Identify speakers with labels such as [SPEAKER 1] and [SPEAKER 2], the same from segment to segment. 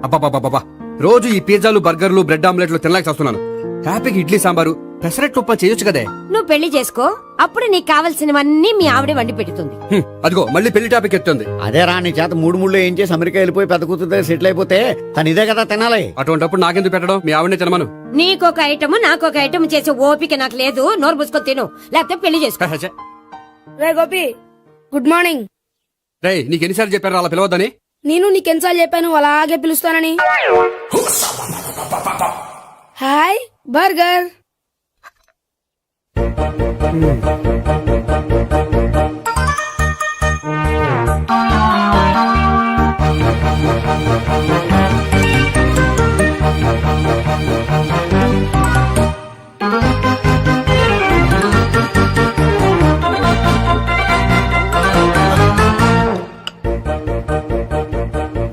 [SPEAKER 1] అబ్బాబాబాబా రోజు ఈ పిజ్జాలు బర్గర్లు బ్రెడ్ ఆమ్లెట్లు తినలేక వస్తున్నాను. హ్యాపీగా ఇడ్లీ సాంబారు పెసరట్టు ఉప్మా చేయొచ్చు కదే.
[SPEAKER 2] నువ్వు పెళ్లి చేసుకో, అప్పుడు నీకు కావలసినవన్నీ మీ ఆవిడే వండి పెడుతుంది.
[SPEAKER 1] అదిగో మళ్ళీ పెళ్లి టాపిక్ ఎత్తుంది.
[SPEAKER 3] అదే రా నీ చేత మూడు ఏం చేసి అమెరికా వెళ్ళిపోయి పెద్ద కూతురు దగ్గర సెటిల్ అయిపోతే తను ఇదే కదా తినాలి.
[SPEAKER 1] అటువంటిప్పుడు నాకెందుకు పెట్టడం, మీ ఆవిడనే తినమను.
[SPEAKER 2] నీకొక ఐటమ్ నాకొక ఐటమ్ చేసే ఓపిక నాకు లేదు. నోరు పూసుకొని తిను, లేకపోతే పెళ్లి చేసుకో.
[SPEAKER 4] రే గోపి, గుడ్ మార్నింగ్.
[SPEAKER 1] రే నీకు ఎన్నిసార్లు చెప్పారు అలా పిలవద్దని?
[SPEAKER 4] నేను నీకెన్నిసార్లు చెప్పాను అలాగే పిలుస్తానని. Hi burger.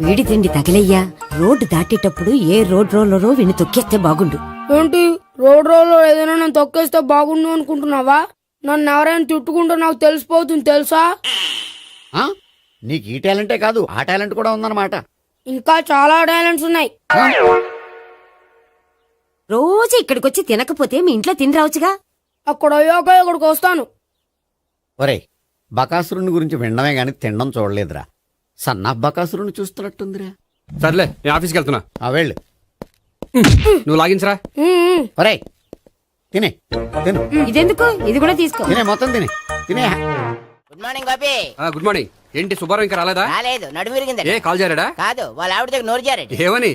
[SPEAKER 2] వీడి తిండి తగిలయ్యా. రోడ్డు దాటేటప్పుడు ఏ రోడ్ రోలరో విని తొక్కేస్తే బాగుండు.
[SPEAKER 4] ఏంటి రోడ్ రోల్లో ఏదైనా నన్ను తొక్కేస్తే బాగుండు అనుకుంటున్నావా? నన్ను ఎవరైనా తిట్టుకుంటే నాకు తెలిసిపోతుంది తెలుసా?
[SPEAKER 3] ఆ? నీకు ఈ టాలెంటే కాదు ఆ టాలెంట్ కూడా ఉందన్నమాట.
[SPEAKER 4] ఇంకా చాలా టాలెంట్స్ ఉన్నాయి.
[SPEAKER 2] రోజు ఇక్కడికొచ్చి తినకపోతే మీ ఇంట్లో తిని రావచ్చుగా.
[SPEAKER 4] అక్కడ అయ్యాక ఇక్కడికి వస్తాను.
[SPEAKER 3] ఒరే బకాసురుని గురించి వినడమే గాని తినడం చూడలేదురా. సన్నా బకాసురుని చూస్తున్నట్టుందిరా.
[SPEAKER 1] సర్లే నేను ఆఫీస్కి వెళ్తున్నా.
[SPEAKER 3] ఆ వెళ్ళు.
[SPEAKER 1] నువ్వు లాగించరా.
[SPEAKER 3] ఒరే తినే తిను.
[SPEAKER 2] ఇదెందుకు? ఇది కూడా తీసుకో.
[SPEAKER 3] తినే మొత్తం తినే తినే.
[SPEAKER 5] Good morning Gopi.
[SPEAKER 1] Good morning. ఏంటి సుబ్బారావు ఇంకా రాలేదా?
[SPEAKER 5] రాలేదు, నడుము విరిగింది.
[SPEAKER 1] ఏ కాల్ చేరాడా?
[SPEAKER 5] కాదు, వాళ్ళ ఆవిడ దగ్గర నోరు జారాడు.
[SPEAKER 1] ఏమని?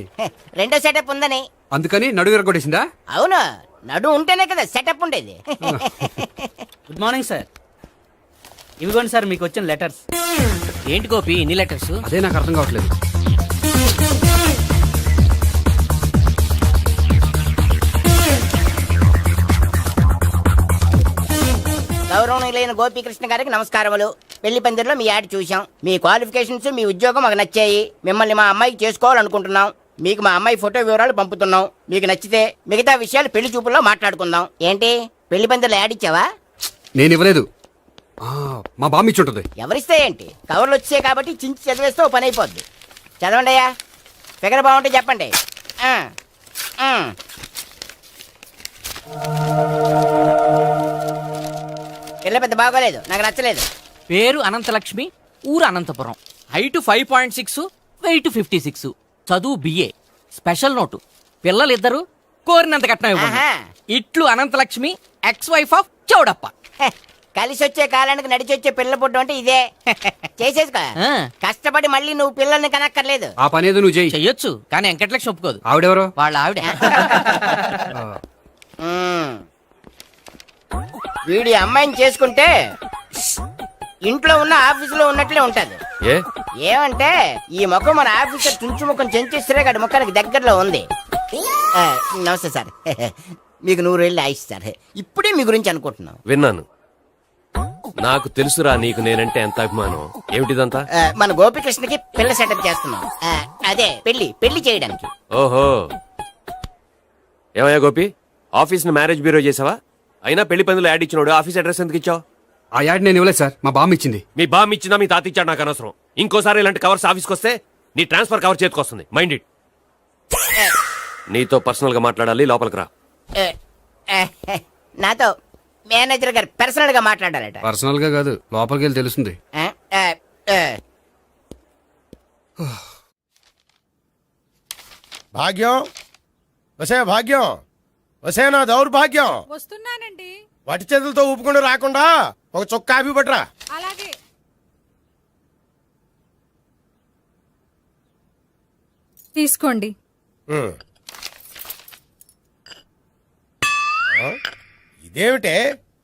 [SPEAKER 5] రెండో సెటప్ ఉందని.
[SPEAKER 1] అందుకని నడుగు విరగొట్టేసిందా?
[SPEAKER 5] అవును, నడుము ఉంటేనే కదా సెటప్ ఉండేది.
[SPEAKER 6] Good morning sir. ఇవిగోండి సార్ మీకు వచ్చిన లెటర్స్. ఏంటి గోపి ఇన్ని లెటర్స్?
[SPEAKER 1] అదే నాకు అర్థం కావట్లేదు.
[SPEAKER 5] గౌరవనీయులైన గోపీకృష్ణ గారికి నమస్కారములు. పెళ్లి పందిరిలో మీ యాడ్ చూసాం. మీ క్వాలిఫికేషన్స్, మీ ఉద్యోగం మాకు నచ్చాయి. మిమ్మల్ని మా అమ్మాయికి చేసుకోవాలనుకుంటున్నాం. మీకు మా అమ్మాయి ఫోటో వివరాలు పంపుతున్నాం. మీకు నచ్చితే మిగతా విషయాలు పెళ్లి చూపుల్లో మాట్లాడుకుందాం. ఏంటి పెళ్లి పందిరిలో యాడ్ ఇచ్చావా?
[SPEAKER 1] నేను ఇవ్వలేదు, మా బామ్మ ఇచ్చి ఉంటుంది.
[SPEAKER 5] ఎవరిస్తే ఏంటి, కవర్లు వచ్చాయి కాబట్టి చించి చదివేస్తే ఓ పని అయిపోద్ది. చదవండి అయ్యా, ఫిగర్ బాగుంటే చెప్పండి. పిల్ల పెద్ద బాగోలేదు, నాకు నచ్చలేదు.
[SPEAKER 6] పేరు అనంతలక్ష్మి, ఊరు అనంతపురం, హైట్ 5.6, వెయిట్ 56, చదువు బిఏ, స్పెషల్ నోటు పిల్లలిద్దరు కోరినంత కట్నం ఇవ్వండి. ఇట్లు Anantalakshmi, ex wife of Chowdappa.
[SPEAKER 5] కలిసి వచ్చే కాలానికి నడిచి వచ్చే పిల్ల పుట్టు అంటే ఇదే. చేసేసుకో, కష్టపడి మళ్ళీ నువ్వు పిల్లల్ని కనక్కర్లేదు.
[SPEAKER 1] ఆ పని ఏదో నువ్వు చెయ్యి.
[SPEAKER 6] చెయ్యొచ్చు కానీ వెంకటలక్ష్మి ఒప్పుకోదు.
[SPEAKER 1] ఆవిడెవరో?
[SPEAKER 6] వాళ్ళ ఆవిడ.
[SPEAKER 5] వీడి అమ్మాయిని చేసుకుంటే ఇంట్లో ఉన్న ఆఫీసులో ఉన్నట్లే ఉంటది. ఏమంటే ఈ ముఖం మన ఆఫీసర్ తుంచు ముఖం చెంచేశ్వరే గారి ముఖానికి దగ్గరలో ఉంది. నమస్తే సార్, మీకు 100 ఏళ్ళు ఆయుష్ సార్. ఇప్పుడే మీ గురించి అనుకుంటున్నాం.
[SPEAKER 7] విన్నాను, నాకు తెలుసురా నీకు నేనంటే ఎంత అభిమానం. ఏమిటిదంతా?
[SPEAKER 5] మన గోపికృష్ణకి పిల్ల సెటప్ చేస్తున్నాం. అదే పెళ్లి చేయడానికి.
[SPEAKER 7] ఓహో, ఏమయ్యా గోపి, ఆఫీస్ ను మ్యారేజ్ బ్యూరో చేసావా? అయినా పెళ్లి పందులు యాడ్ ఇచ్చినోడు ఆఫీస్ అడ్రస్ ఎందుకు ఇచ్చావు?
[SPEAKER 1] ఆ యాడ్ నేను ఇవ్వలేదు సార్, మా బామ్మ ఇచ్చింది.
[SPEAKER 7] మీ బామ్మ ఇచ్చిందా మీ తాత ఇచ్చాడు నాకు అనవసరం. ఇంకోసారి ఇలాంటి కవర్స్ ఆఫీస్కి వస్తే నీ ట్రాన్స్ఫర్ కవర్ చేతికి వస్తుంది. Mind it. నీతో పర్సనల్ గా మాట్లాడాలి, లోపలికి రా.
[SPEAKER 5] నాతో మేనేజర్ గారు పర్సనల్ గా మాట్లాడాలట.
[SPEAKER 1] పర్సనల్ గా కాదు, లోపలికి వెళ్ళి తెలుస్తుంది.
[SPEAKER 8] భాగ్యం, వసే భాగ్యం, వసే నా దౌర్భాగ్యం.
[SPEAKER 4] వస్తున్నానండి.
[SPEAKER 8] వటి చేతులతో ఊపుకుండా రాకుండా ఒక చొక్క కాఫీ పట్టరా.
[SPEAKER 4] అలాగే. తీసుకోండి.
[SPEAKER 8] ఇదేమిటే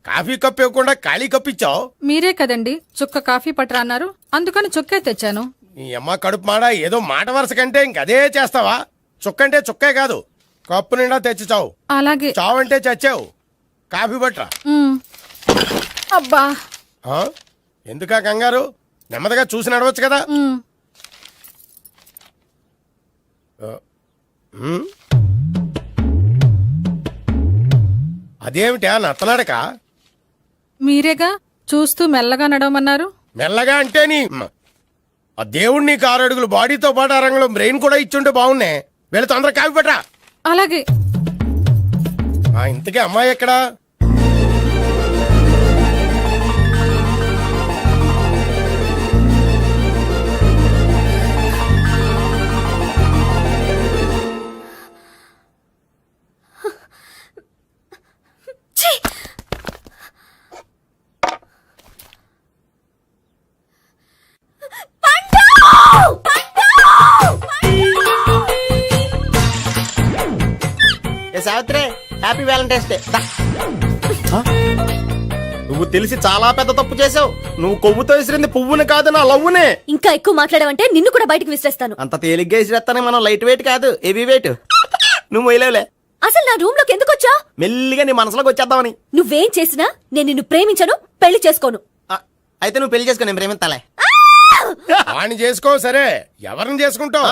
[SPEAKER 8] కాఫీ కప్ ఇవ్వకుండా ఖాళీ కప్ ఇచ్చావు?
[SPEAKER 4] మీరే కదండి చుక్క కాఫీ పట్టరా అన్నారు, అందుకని చుక్కే తెచ్చాను.
[SPEAKER 8] నీ అమ్మ కడుపు మాడ, ఏదో మాట వరుస కంటే ఇంకదే చేస్తావా? చుక్కంటే చుక్కే కాదు, కప్పు నిండా తెచ్చి చావు.
[SPEAKER 4] అలాగే.
[SPEAKER 8] చావు అంటే చచ్చావు. కాఫీ పట్టరా.
[SPEAKER 4] అబ్బా,
[SPEAKER 8] ఎందుకా కంగారు? నెమ్మదిగా చూసి నడవచ్చు కదా. అదేమిటా నత్తలాడక?
[SPEAKER 4] మీరేగా చూస్తూ మెల్లగా నడవమన్నారు.
[SPEAKER 8] మెల్లగా అంటే నీ ఆ దేవుడు నీకు 6 అడుగులు బాడీతో పాటు ఆ రంగంలో బ్రెయిన్ కూడా ఇచ్చుంటే బాగున్నే. వీళ్ళు తొందర కాపీ పట్రా.
[SPEAKER 2] అలాగే.
[SPEAKER 8] ఇంతకీ అమ్మాయి ఎక్కడా?
[SPEAKER 5] Savitri, happy Valentine's day. నువ్వు తెలిసి చాలా పెద్ద తప్పు చేసావు. నువ్వు కొవ్వుతో విసిరింది పువ్వుని కాదు, నా లవ్వునే.
[SPEAKER 9] ఇంకా ఎక్కువ మాట్లాడావంటే నిన్ను కూడా బయటకు విసిరేస్తాను.
[SPEAKER 5] అంత తేలిగ్గా విసిరేస్తానే మనం లైట్ వెయిట్ కాదు, హెవీ వెయిట్. నువ్వు మొయ్యలేవులే.
[SPEAKER 9] అసలు నా రూమ్ లోకి ఎందుకు వచ్చా?
[SPEAKER 5] మెల్లిగా నీ మనసులోకి వచ్చేద్దామని.
[SPEAKER 9] నువ్వేం చేసినా నేను నిన్ను ప్రేమించను, పెళ్లి చేసుకోను.
[SPEAKER 5] అయితే నువ్వు పెళ్లి చేసుకో, నేను ప్రేమిస్తాలే.
[SPEAKER 8] వాణ్ణి చేసుకో. సరే, ఎవరిని చేసుకుంటావు?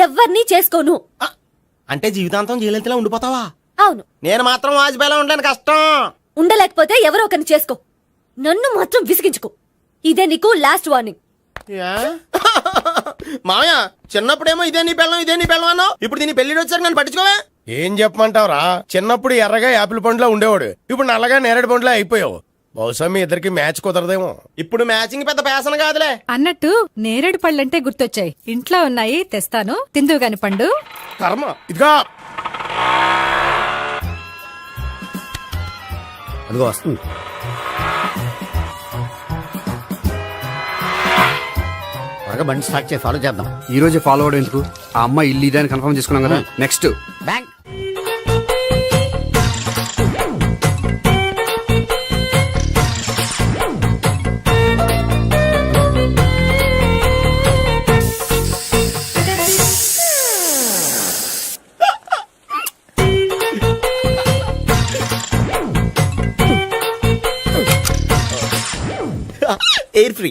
[SPEAKER 9] ఎవ్వరినీ చేసుకోను.
[SPEAKER 5] అంటే జీవితాంతం జయలలితలా ఉండిపోతావా?
[SPEAKER 9] అవును.
[SPEAKER 5] నేను మాత్రం వాజ్పేయిలా ఉండడానికి కష్టం.
[SPEAKER 9] ఉండలేకపోతే ఎవరో ఒకరిని చేసుకో, నన్ను మాత్రం విసిగించుకో. ఇదే నీకు లాస్ట్ వార్నింగ్.
[SPEAKER 5] మామయ్య, చిన్నప్పుడేమో ఇదే నీ పెళ్ళం అన్నావు. ఇప్పుడు దీని పెళ్లి వచ్చాక నన్ను పట్టించుకోవే.
[SPEAKER 8] ఏం చెప్పమంటావురా? చిన్నప్పుడు ఎర్రగా యాపిల్ పండులో ఉండేవాడు, ఇప్పుడు నల్లగా నేరేడు పండులో అయిపోయావు. బహుశా మీ ఇద్దరికి మ్యాచ్ కుదరదేమో.
[SPEAKER 5] ఇప్పుడు మ్యాచింగ్ పెద్ద ఫ్యాషన్ కాదులే.
[SPEAKER 10] అన్నట్టు నేరేడు పళ్ళంటే గుర్తొచ్చాయి. ఇంట్లో ఉన్నాయి, తెస్తాను, తిందువు గాని పండు.
[SPEAKER 8] కర్మ. ఇదిగా
[SPEAKER 3] అదిగో వస్తుంది. త్వరగా బండి స్టార్ట్ చేసి ఫాలో చేద్దాం.
[SPEAKER 1] ఈ రోజే ఫాలో అవడం ఎందుకు? ఆ అమ్మాయి ఇల్లు ఇదే అని కన్ఫర్మ్ చేసుకున్నాం కదా. Next
[SPEAKER 3] bank.
[SPEAKER 5] Air free.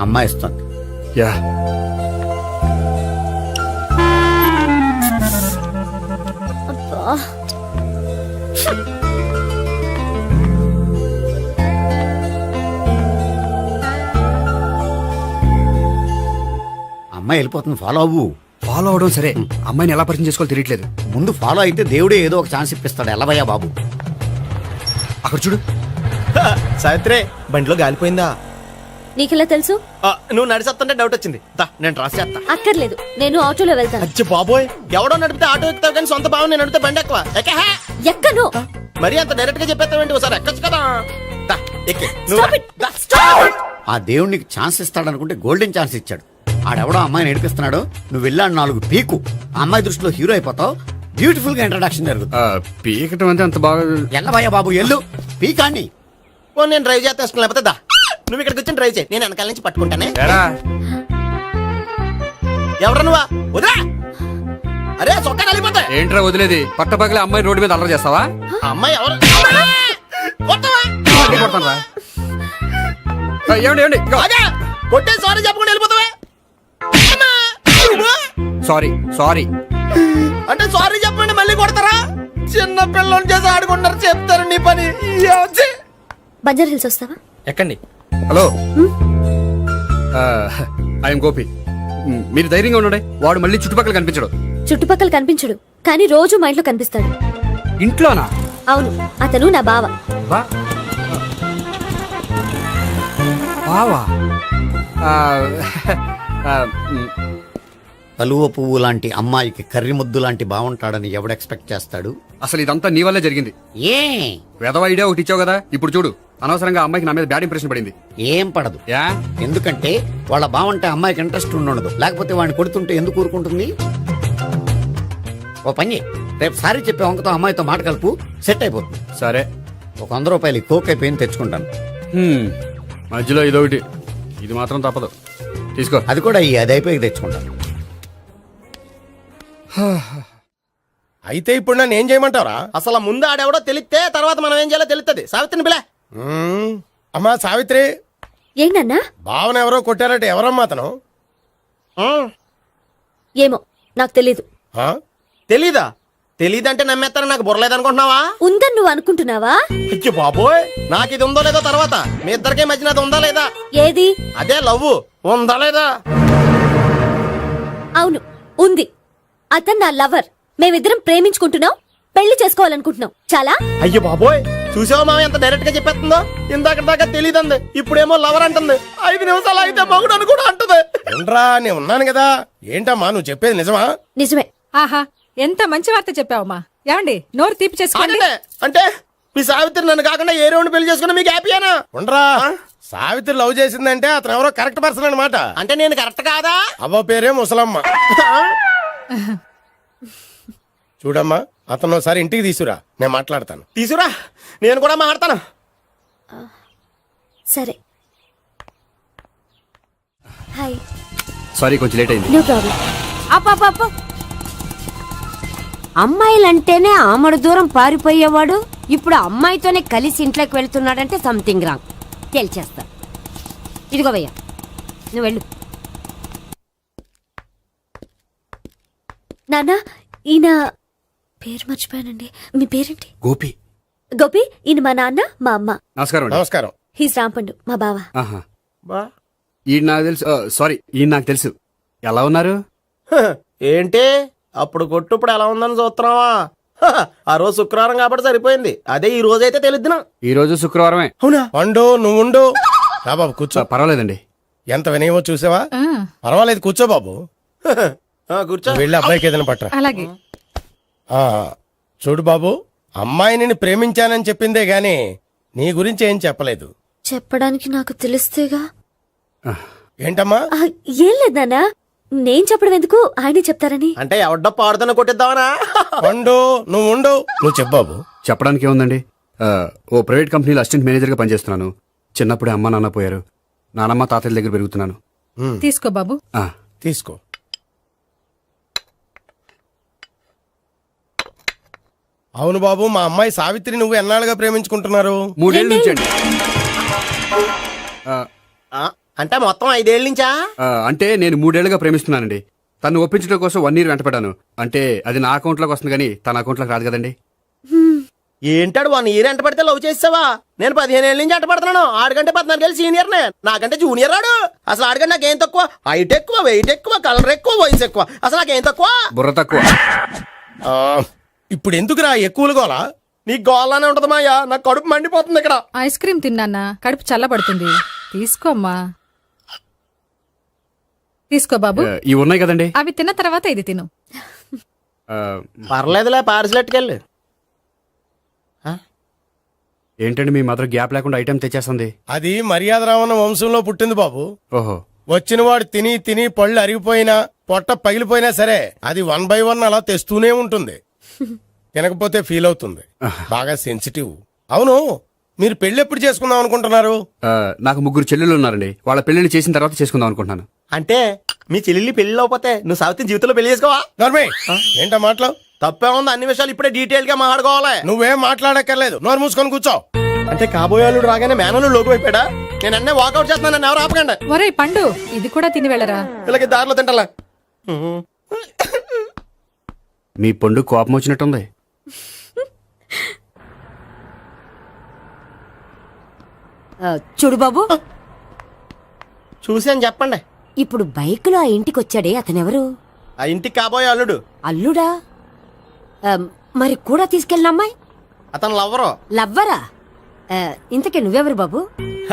[SPEAKER 3] అమ్మాయి ఇస్తుంది.
[SPEAKER 1] యా,
[SPEAKER 3] అమ్మాయి వెళ్ళిపోతుంది, ఫాలో అవ్వు.
[SPEAKER 1] ఫాలో అవడం సరే, అమ్మాయిని ఎలా పరిచయం చేసుకోవాలో తెలియట్లేదు.
[SPEAKER 3] ముందు ఫాలో అయితే దేవుడే ఏదో ఒక ఛాన్స్ ఇప్పిస్తాడు. ఎల్లవయ్యా బాబు.
[SPEAKER 1] అక్కడ చూడు.
[SPEAKER 5] సావిత్రి, బండిలో గాలిపోయిందా?
[SPEAKER 9] నీకెలా తెలుసు?
[SPEAKER 5] నువ్వు నడిచేస్తుంటే డౌట్ వచ్చింది. నేను డ్రాస్ చేస్తా.
[SPEAKER 9] అక్కర్లేదు, నేను ఆటోలో వెళ్తాను.
[SPEAKER 5] అచ్చి బాబోయ్, ఎవడో నడిపితే ఆటో ఎక్కుతావు కానీ సొంత భావం నేను నడిపితే బండి ఎక్కువ.
[SPEAKER 9] ఎక్కను.
[SPEAKER 5] మరి అంత డైరెక్ట్ గా చెప్పేస్తావేంటి? ఒకసారి ఎక్కొచ్చు కదా. ఎక్కి
[SPEAKER 9] Stop it. Stop it.
[SPEAKER 3] ఆ దేవుడికి ఛాన్స్ ఇస్తాడనుకుంటే గోల్డెన్ ఛాన్స్ ఇచ్చాడు. ఆడెవడో అమ్మాయిని నడిపిస్తున్నాడు, నువ్వు వెళ్ళాడు 4 పీకు. ఆ అమ్మాయి దృష్టిలో హీరో అయిపోతావు. బ్యూటిఫుల్ గా ఇంట్రడక్షన్ జరుగుతుంది.
[SPEAKER 1] పీకటం అంటే అంత బాగా.
[SPEAKER 3] ఎల్లవయ్యా బాబు, ఎల్లు పీకాన్ని.
[SPEAKER 5] ఓ, నేను డ్రైవ్ చేస్తాను. లేకపోతే దా, నువ్వు ఇక్కడికి వచ్చి డ్రైవ్ చేయి, నేను వెనకాల నుంచి పట్టుకుంటానే. ఎవరు నువ్వా? వదిలా. అరే చొక్కా కలిపోతా.
[SPEAKER 1] ఏంట్రా వదిలేది? పట్టపగలే అమ్మాయి రోడ్డు మీద అల్లరి చేస్తావా?
[SPEAKER 5] అమ్మాయి ఎవరు?
[SPEAKER 1] కొడతానురా. ఏమండి ఏమండి?
[SPEAKER 5] కొట్టే సారీ చెప్పకుండా వెళ్ళిపోతావా?
[SPEAKER 1] Sorry sorry.
[SPEAKER 5] అంటే సారీ చెప్పండి మళ్ళీ కొడతారా? చిన్న పిల్లలు చేసి ఆడుకుంటారు, చెప్తారు నీ పని.
[SPEAKER 9] బంజారా హిల్స్ వస్తావా?
[SPEAKER 6] ఎక్కండి.
[SPEAKER 1] Hello, I'm Gopi. మీరు ధైర్యంగా ఉండండి. వాడు మళ్ళీ చుట్టుపక్కల కనిపించడు.
[SPEAKER 9] చుట్టుపక్కల కనిపించడు, కానీ రోజు మా ఇంట్లో కనిపిస్తాడు.
[SPEAKER 1] ఇంట్లోనా?
[SPEAKER 9] అవును, అతను నా బావ.
[SPEAKER 1] బావా?
[SPEAKER 3] కలువ పువ్వు లాంటి అమ్మాయికి కర్రి ముద్దు లాంటి బాగుంటాడని ఎవడు ఎక్స్పెక్ట్ చేస్తాడు?
[SPEAKER 1] అసలు ఇదంతా నీ వల్లే జరిగింది.
[SPEAKER 3] ఏ
[SPEAKER 1] వెధవ ఐడియా ఒకటి ఇచ్చావు కదా. ఇప్పుడు చూడు, అనవసరంగా అమ్మాయికి నా మీద బ్యాడ్ ఇంప్రెషన్ పడింది.
[SPEAKER 3] ఏం పడదు.
[SPEAKER 1] యా?
[SPEAKER 3] ఎందుకంటే వాళ్ళ బాగుంటే అమ్మాయికి ఇంట్రెస్ట్ ఉండదు. లేకపోతే వాడిని కొడుతుంటే ఎందుకు ఊరుకుంటుంది? ఓ పని, రేపు సారీ చెప్పే వంకతో అమ్మాయితో మాట కలుపు, సెట్ అయిపోతుంది.
[SPEAKER 1] సరే,
[SPEAKER 3] ఒక 100 రూపాయలు కోక్ అయిపోయింది, తెచ్చుకుంటాను.
[SPEAKER 1] మధ్యలో ఇదొకటి, ఇది మాత్రం తప్పదు. తీసుకో.
[SPEAKER 3] అది కూడా అది అయిపోయి తెచ్చుకుంటాను.
[SPEAKER 8] అయితే ఇప్పుడు నన్ను ఏం చేయమంటారా?
[SPEAKER 5] అసలు ముందు ఆడెవడో తెలిస్తే తర్వాత మనం ఏం చేయాలో తెలుస్తుంది. సావిత్రిని పిల్ల.
[SPEAKER 8] అమ్మా సావిత్రి,
[SPEAKER 9] ఏంటన్నా?
[SPEAKER 8] భావన ఎవరో కొట్టారట. ఎవరమ్మా అతను?
[SPEAKER 9] ఏమో, నాకు తెలీదు.
[SPEAKER 8] ఆ?
[SPEAKER 11] తెలీదా? తెలీదంటే నమ్మేస్తారని నాకు బుర్రలేదనుకుంటున్నావా?
[SPEAKER 9] ఉందని నువ్వు అనుకుంటున్నావా?
[SPEAKER 11] అయ్యో బాబోయ్, నాకు ఇది ఉందో లేదో తర్వాత. మీ ఇద్దరికే మధ్యన అది ఉందా లేదా?
[SPEAKER 9] ఏది?
[SPEAKER 11] అదే లవ్ ఉందా లేదా?
[SPEAKER 9] అవును, ఉంది. అతను నా లవర్. మేమిద్దరం ప్రేమించుకుంటున్నాం, పెళ్లి చేసుకోవాలనుకుంటున్నాం. చాలా.
[SPEAKER 11] అయ్యో బాబోయ్, చూసావా మామ ఎంత డైరెక్ట్ గా చెప్పేస్తుందో? ఇందాక దాకా తెలియదండి, ఇప్పుడేమో లవర్ అంటుంది. 5 నిమిషాలు అయితే మగుడు అని కూడా అంటుంది.
[SPEAKER 8] ఏంట్రా నేను ఉన్నాను కదా. ఏంటమ్మా నువ్వు చెప్పేది నిజమా?
[SPEAKER 9] నిజమే.
[SPEAKER 10] ఆహా ఎంత మంచి వార్త చెప్పావమ్మా. ఏమండి నోరు తీపి చేసుకోండి.
[SPEAKER 11] ఆగండి. అంటే మీ సావిత్రి నన్ను కాకుండా ఏ రౌండ్ పెళ్లి చేసుకున్నా మీకు హ్యాపీయేనా?
[SPEAKER 8] ఉండరా, సావిత్రి లవ్ చేసిందంటే అతను ఎవరో కరెక్ట్ పర్సన్ అనమాట.
[SPEAKER 11] అంటే నేను కరెక్ట్ కాదా?
[SPEAKER 8] అవ్వ పేరే ముసలమ్మ. చూడమ్మా, అతను ఒకసారి ఇంటికి తీసుకురా, నేను మాట్లాడతాను.
[SPEAKER 11] తీసురా, నేను కూడా మాట్లాడతాను.
[SPEAKER 9] సరే. హాయ్.
[SPEAKER 1] సారీ కొంచెం లేట్ అయింది.
[SPEAKER 9] No problem.
[SPEAKER 2] అప్ప అమ్మాయిలంటేనే ఆమడు దూరం పారిపోయేవాడు ఇప్పుడు అమ్మాయితోనే కలిసి ఇంట్లోకి వెళ్తున్నాడంటే సంథింగ్ రాంగ్ తేల్చేస్తా. ఇదిగో భయ్యా, నువ్వు వెళ్ళు.
[SPEAKER 9] నాన్న, ఈయన పేరు మర్చిపోయానండి. మీ పేరేంటి?
[SPEAKER 1] గోపి.
[SPEAKER 9] గోపి. ఈయన మా నాన్న, మా అమ్మ.
[SPEAKER 1] నమస్కారం అండి.
[SPEAKER 8] నమస్కారం.
[SPEAKER 9] హీస్ రాంపండు, మా బావ.
[SPEAKER 1] ఆహా. ఈయన నాకు తెలుసు. సారీ, ఈయన నాకు తెలుసు. ఎలా ఉన్నారు?
[SPEAKER 11] ఏంటి అప్పుడు కొట్టు ఇప్పుడు ఎలా ఉందని చూస్తున్నావా? ఆ రోజు శుక్రవారం కాబట్టి సరిపోయింది. అదే ఈ రోజు అయితే తెలిద్దునా.
[SPEAKER 1] ఈ రోజు శుక్రవారమే.
[SPEAKER 11] అవునా?
[SPEAKER 8] పండు నువ్వు ఉండు. రా బాబు కూర్చో.
[SPEAKER 1] పర్వాలేదండి.
[SPEAKER 8] ఎంత వినయమో చూసావా?
[SPEAKER 10] ఆ,
[SPEAKER 8] పర్వాలేదు కూర్చో బాబు.
[SPEAKER 11] కూర్చో.
[SPEAKER 8] నువ్వు వెళ్ళి అబ్బాయికి ఏదైనా పట్టరా.
[SPEAKER 10] అలాగే.
[SPEAKER 8] ఆ, చూడు బాబు, అమ్మాయిని ప్రేమించానని చెప్పిందే గాని నీ గురించి ఏం చెప్పలేదు.
[SPEAKER 9] చెప్పడానికి నాకు తెలిస్తేగా.
[SPEAKER 8] ఏంటమ్మా?
[SPEAKER 9] ఆ, ఏం లేదు నాన్న, నేను చెప్పడం ఎందుకు, ఆయనే చెప్తారని.
[SPEAKER 11] అంటే ఎవడ్డో పాడుతున్న కొట్టిద్దామనా?
[SPEAKER 8] పండు నువ్వు ఉండు. నువ్వు చెప్పు బాబు.
[SPEAKER 1] చెప్పడానికి ఏముందండి, ఓ ప్రైవేట్ కంపెనీలో అసిస్టెంట్ మేనేజర్గా పనిచేస్తున్నాను. చిన్నప్పుడే అమ్మ నాన్న పోయారు. నానమ్మ తాతయ్య దగ్గర పెరుగుతున్నాను.
[SPEAKER 10] తీసుకో బాబు.
[SPEAKER 1] ఆ,
[SPEAKER 8] తీసుకో. అవును బాబు, మా అమ్మాయి సావిత్రి నువ్వు ఎన్నాళ్ళుగా ప్రేమించుకుంటున్నారు?
[SPEAKER 1] 3 ఏళ్ళ నుంచి అండి.
[SPEAKER 11] అంటే మొత్తం 5 ఏళ్ళ నుంచా?
[SPEAKER 1] అంటే నేను 3 ఏళ్లుగా ప్రేమిస్తున్నానండి. తను ఒప్పించడం కోసం 1 year వెంటపడ్డాను. అంటే అది నా అకౌంట్లోకి వస్తుంది కానీ తన అకౌంట్లోకి రాదు కదండి.
[SPEAKER 11] ఏంటాడు 1 year ఎంట పడితే లవ్ చేసావా? నేను 15 ఏళ్ళ నుంచి ఎంట పడుతున్నాను. ఆడికంటే 14 ఏళ్ళు సీనియర్నే, నాకంటే జూనియర్ రాడు. అసలు ఆడికంటే నాకేం తక్కువ? హైట్ ఎక్కువ, వెయిట్ ఎక్కువ, కలర్ ఎక్కువ, వయసు ఎక్కువ. అసలు నాకేం తక్కువ?
[SPEAKER 1] బుర్ర తక్కువ.
[SPEAKER 8] ఆ, ఇప్పుడు ఎందుకురా ఎక్కువలు గోలా?
[SPEAKER 11] నీకు గోళ్ళనే ఉంటది మాయా, నాకు కడుపు మండిపోతుంది ఇక్కడ.
[SPEAKER 10] ఐస్ క్రీమ్ తిన్నానా, కడుపు చల్లబడుతుంది. తీసుకోమ్మా. తీసుకో బాబు.
[SPEAKER 1] ఇవి ఉన్నాయి కదండి.
[SPEAKER 10] అవి తిన్న తర్వాత ఇది తిను.
[SPEAKER 11] పర్లేదులే, పార్సిలెట్కెళ్ళి.
[SPEAKER 1] ఏంటండి మీ మదర్ గ్యాప్ లేకుండా ఐటెం తెచ్చేస్తుంది?
[SPEAKER 8] అది మర్యాద రావణ వంశంలో పుట్టింది బాబు.
[SPEAKER 1] ఓహో.
[SPEAKER 8] వచ్చిన వాడు తిని తిని పళ్ళు అరిగిపోయినా పొట్ట పగిలిపోయినా సరే అది 1 by 1 అలా తెస్తూనే ఉంటుంది. తినకపోతే ఫీల్ అవుతుంది. బాగా సెన్సిటివ్. అవును, మీరు పెళ్లి ఎప్పుడు చేసుకుందాం అనుకుంటున్నారు?
[SPEAKER 1] నాకు 3 చెల్లెళ్ళు ఉన్నారండి. వాళ్ళ పెళ్లిని చేసిన తర్వాత చేసుకుందాం అనుకుంటున్నాను.
[SPEAKER 11] అంటే మీ చెల్లెల్ని పెళ్లి లేకపోతే నువ్వు సావిత్రి జీవితంలో పెళ్లి చేసుకోవా?
[SPEAKER 8] నోర్మే, ఏంటా మాటలు?
[SPEAKER 11] తప్పే ఉంది, అన్ని విషయాలు ఇప్పుడే డీటెయిల్ గా మాట్లాడుకోవాలి.
[SPEAKER 8] నువ్వేం మాట్లాడక్కర్లేదు, నోరు మూసుకొని కూర్చో.
[SPEAKER 11] అంటే కాబోయేవాళ్ళు రాగానే మేనలు లోకి అయిపోయాడా? నేను అన్నీ వాకౌట్ చేస్తున్నాను, నన్ను ఎవరు ఆపకండి.
[SPEAKER 10] ఒరే పండు, ఇది కూడా తిని వెళ్ళరా.
[SPEAKER 11] వీళ్ళకి దారిలో తింటలా.
[SPEAKER 1] మీ పండు కోపం వచ్చినట్టుంది.
[SPEAKER 2] చూడు బాబు,
[SPEAKER 11] చూసి అని చెప్పండి.
[SPEAKER 2] ఇప్పుడు బైక్ లో ఆ ఇంటికి వచ్చాడే అతనెవరు?
[SPEAKER 11] ఆ ఇంటికి కాబోయే అల్లుడు.
[SPEAKER 2] అల్లుడా? మరి కూడా తీసుకెళ్ళిన అమ్మాయి
[SPEAKER 11] అతను లవ్వరు.
[SPEAKER 2] లవ్వరా? ఇంతకీ నువ్వెవరు బాబు?